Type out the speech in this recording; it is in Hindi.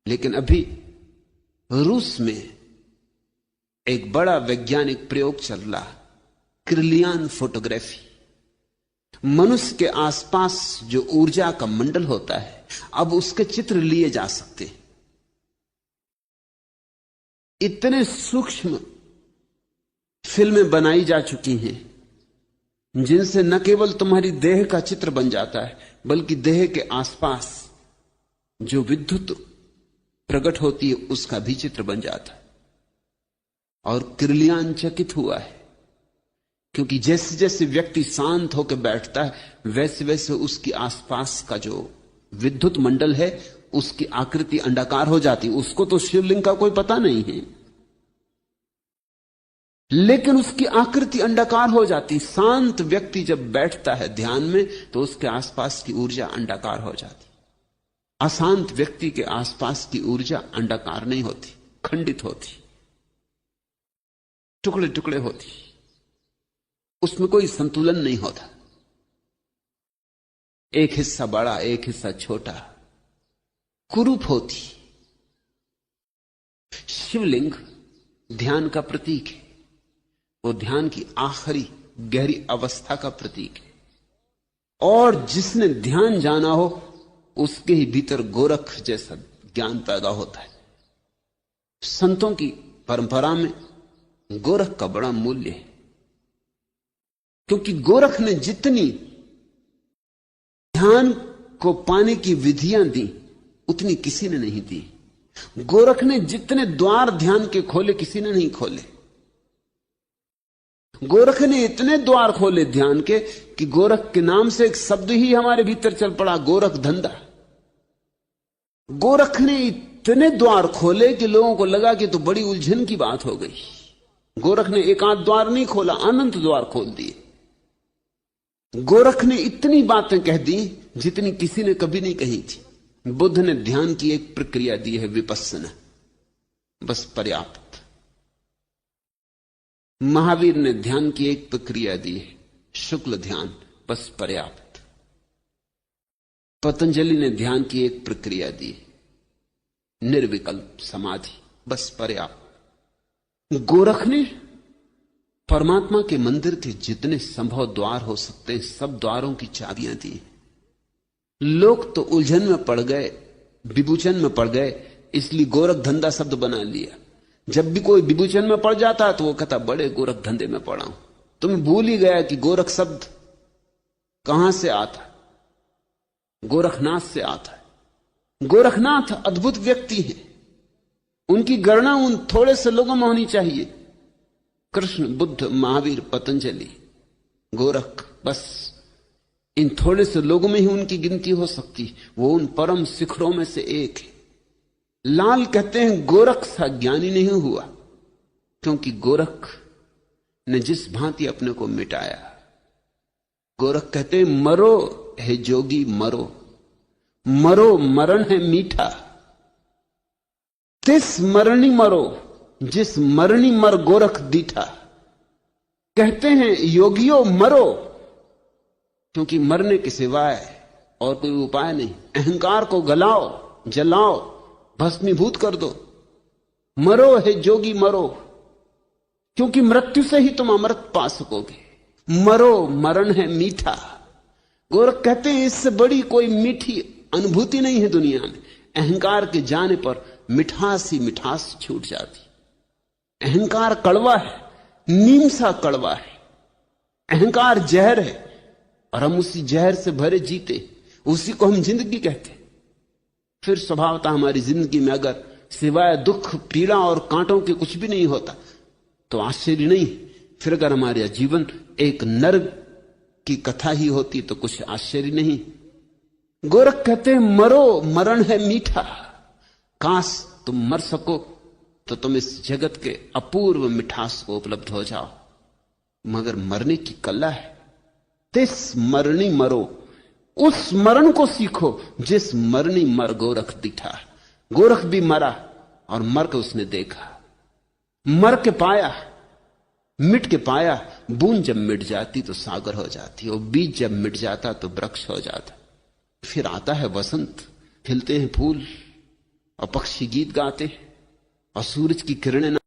लेकिन अभी रूस में एक बड़ा वैज्ञानिक प्रयोग चल रहा, क्रिलियन फोटोग्राफी। मनुष्य के आसपास जो ऊर्जा का मंडल होता है, अब उसके चित्र लिए जा सकते हैं। इतने सूक्ष्म फिल्में बनाई जा चुकी हैं जिनसे न केवल तुम्हारी देह का चित्र बन जाता है, बल्कि देह के आसपास जो विद्युत प्रकट होती है उसका भी चित्र बन जाता है। और क्रिलियन चकित हुआ है, क्योंकि जैसे जैसे व्यक्ति शांत होकर बैठता है वैसे वैसे उसके आसपास का जो विद्युत मंडल है उसकी आकृति अंडाकार हो जाती। उसको तो शिवलिंग का कोई पता नहीं है, लेकिन उसकी आकृति अंडाकार हो जाती। शांत व्यक्ति जब बैठता है ध्यान में तो उसके आसपास की ऊर्जा अंडाकार हो जाती। अशांत व्यक्ति के आसपास की ऊर्जा अंडाकार नहीं होती, खंडित होती, टुकड़े टुकड़े होती, उसमें कोई संतुलन नहीं होता। एक हिस्सा बड़ा, एक हिस्सा छोटा, कुरूप होती। शिवलिंग ध्यान का प्रतीक है, वो ध्यान की आखिरी गहरी अवस्था का प्रतीक है। और जिसने ध्यान जाना हो उसके ही भीतर गोरख जैसा ज्ञान पैदा होता है। संतों की परंपरा में गोरख का बड़ा मूल्य है, क्योंकि गोरख ने जितनी ध्यान को पाने की विधियां दी उतनी किसी ने नहीं दी। गोरख ने जितने द्वार ध्यान के खोले किसी ने नहीं खोले। गोरख ने इतने द्वार खोले ध्यान के कि गोरख के नाम से एक शब्द ही हमारे भीतर चल पड़ा, गोरख धंधा। गोरख ने इतने द्वार खोले कि लोगों को लगा कि तो बड़ी उलझन की बात हो गई। गोरख ने एक आध द्वार नहीं खोला, अनंत द्वार खोल दिए। गोरख ने इतनी बातें कह दी जितनी किसी ने कभी नहीं कही थी। बुद्ध ने ध्यान की एक प्रक्रिया दी है, विपस्सना, बस पर्याप्त। महावीर ने ध्यान की एक प्रक्रिया दी है, शुक्ल ध्यान, बस पर्याप्त। पतंजलि ने ध्यान की एक प्रक्रिया दी है, निर्विकल्प समाधि, बस पर्याप्त। गोरख ने परमात्मा के मंदिर के जितने संभव द्वार हो सकते हैं सब द्वारों की चाबियां दी। लोग तो उलझन में पड़ गए, विभूचन में पड़ गए, इसलिए गोरख धंधा शब्द बना लिया। जब भी कोई विभूचन में पड़ जाता है तो वो कहता बड़े गोरख धंधे में पड़ा हूं। तुम्हें भूल ही गया कि गोरख शब्द कहां से आता है, गोरखनाथ से आता है। गोरखनाथ अद्भुत व्यक्ति हैं, उनकी गणना उन थोड़े से लोगों में होनी चाहिए। कृष्ण, बुद्ध, महावीर, पतंजलि, गोरख, बस इन थोड़े से लोगों में ही उनकी गिनती हो सकती। वो उन परम शिखरों में से एक है। लाल कहते हैं गोरख सा ज्ञानी नहीं हुआ, क्योंकि गोरख ने जिस भांति अपने को मिटाया। गोरख कहते हैं मरो है जोगी मरो, मरो मरण है मीठा, तिस मरणी मरो जिस मरणी मर गोरख दीठा। कहते हैं योगियों मरो, क्योंकि मरने के सिवाय और कोई उपाय नहीं। अहंकार को गलाओ, जलाओ, भस्मीभूत कर दो। मरो है जोगी मरो, क्योंकि मृत्यु से ही तुम अमृत पा सकोगे। मरो मरण है मीठा। गोरख कहते हैं इससे बड़ी कोई मीठी अनुभूति नहीं है दुनिया में। अहंकार के जाने पर मिठास ही मिठास छूट जाती। अहंकार कड़वा है, नीम सा कड़वा है। अहंकार जहर है और हम उसी जहर से भरे जीते, उसी को हम जिंदगी कहते। फिर स्वभावतः हमारी जिंदगी में अगर सिवाय दुख, पीड़ा और कांटों के कुछ भी नहीं होता तो आश्चर्य नहीं। फिर अगर हमारा जीवन एक नर्क की कथा ही होती तो कुछ आश्चर्य नहीं। गोरख कहते हैं मरो मरण है मीठा। काश तुम मर सको तो तुम इस जगत के अपूर्व मिठास को उपलब्ध हो जाओ, मगर मरने की कला है। तिस मरणी मरो, उस मरण को सीखो जिस मरणी मर गोरख दिठा। गोरख भी मरा और मर के उसने देखा, मर के पाया, मिट के पाया। बूंद जब मिट जाती तो सागर हो जाती, और बीज जब मिट जाता तो वृक्ष हो जाता। फिर आता है वसंत, खिलते हैं फूल, और पक्षी गीत गाते हैं और सूरज की किरणें